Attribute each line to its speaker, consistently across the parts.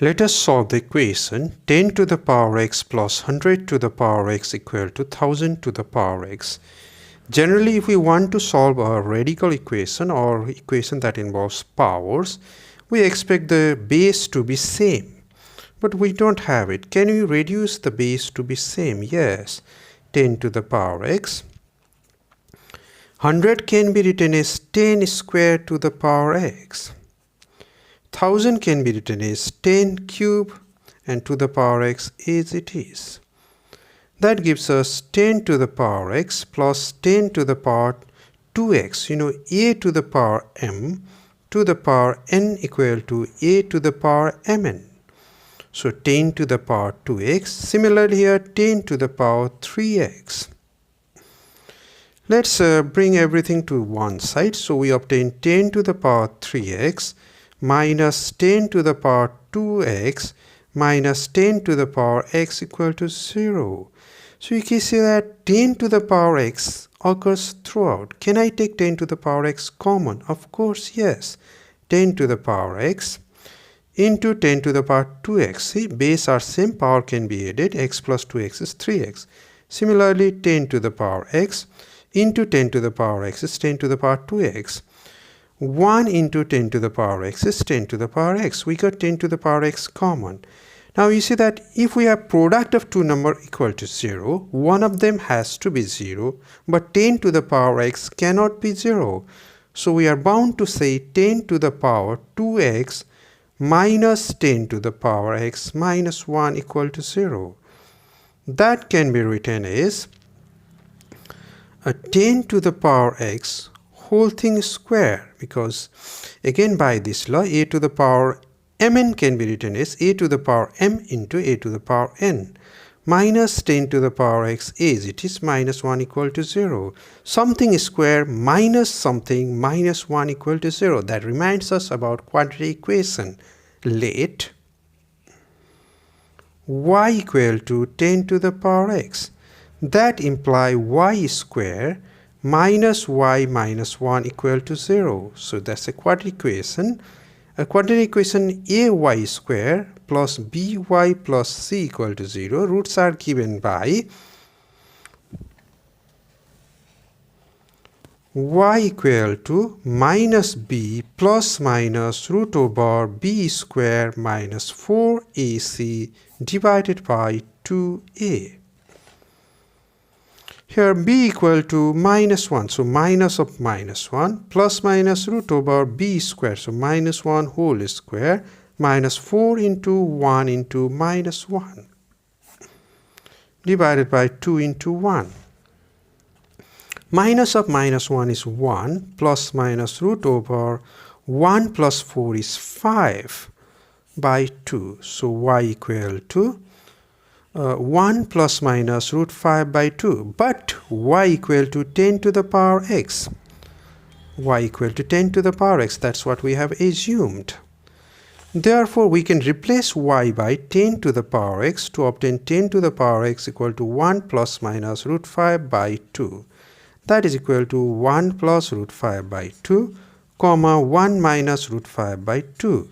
Speaker 1: Let us solve the equation 10 to the power x plus 100 to the power x equal to 1000 to the power x. Generally, if we want to solve a radical equation or equation that involves powers, we expect the base to be same. But we don't have it. Can we reduce the base to be same? Yes. 10 to the power x. 100 can be written as 10 squared to the power x. 1000 can be written as 10 cube and to the power x as it is. That gives us 10 to the power x plus 10 to the power 2x. A to the power m to the power n equal to a to the power mn. So 10 to the power 2x. Similarly here 10 to the power 3x. Let's bring everything to one side. So we obtain 10 to the power 3x minus 10 to the power 2x minus 10 to the power x equal to 0. So you can see that 10 to the power x occurs throughout. Can I take 10 to the power x common? Of course, yes. 10 to the power x into 10 to the power 2x. See, base are same, power can be added. X plus 2x is 3x. Similarly, 10 to the power x into 10 to the power x is 10 to the power 2x. 1 into 10 to the power x is 10 to the power x. We got 10 to the power x common. Now you see that if we have product of two numbers equal to 0, one of them has to be 0, but 10 to the power x cannot be 0. So we are bound to say 10 to the power 2x minus 10 to the power x minus 1 equal to 0. That can be written as a 10 to the power x whole thing square, because again by this law a to the power mn can be written as a to the power m into a to the power n minus 10 to the power x as it is minus 1 equal to 0. Something square minus something minus 1 equal to 0. That reminds us about quadratic equation. Let y equal to 10 to the power x. That imply y square minus y minus 1 equal to 0. So that's a quadratic equation. A quadratic equation ay square plus by plus c equal to 0. Roots are given by y equal to minus b plus minus root over b square minus 4ac divided by 2a. Here b equal to minus 1, so minus of minus 1 plus minus root over b square, so minus 1 whole square minus 4 into 1 into minus 1 divided by 2 into 1. Minus of minus 1 is 1 plus minus root over 1 plus 4 is 5 by 2. So y equal to 1 plus minus root 5 by 2, but y equal to 10 to the power x. Y equal to 10 to the power x, that's what we have assumed. Therefore, we can replace y by 10 to the power x to obtain 10 to the power x equal to 1 plus minus root 5 by 2. That is equal to 1 plus root 5 by 2, comma 1 minus root 5 by 2.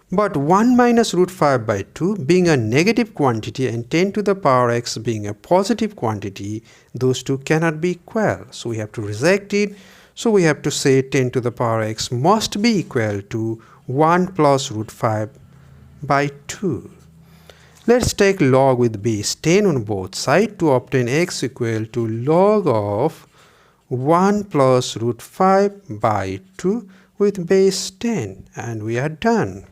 Speaker 1: But 1 minus root 5 by 2 being a negative quantity and 10 to the power x being a positive quantity, those two cannot be equal. So we have to reject it. So we have to say 10 to the power x must be equal to 1 plus root 5 by 2. Let's take log with base 10 on both sides to obtain x equal to log of 1 plus root 5 by 2 with base 10, and we are done.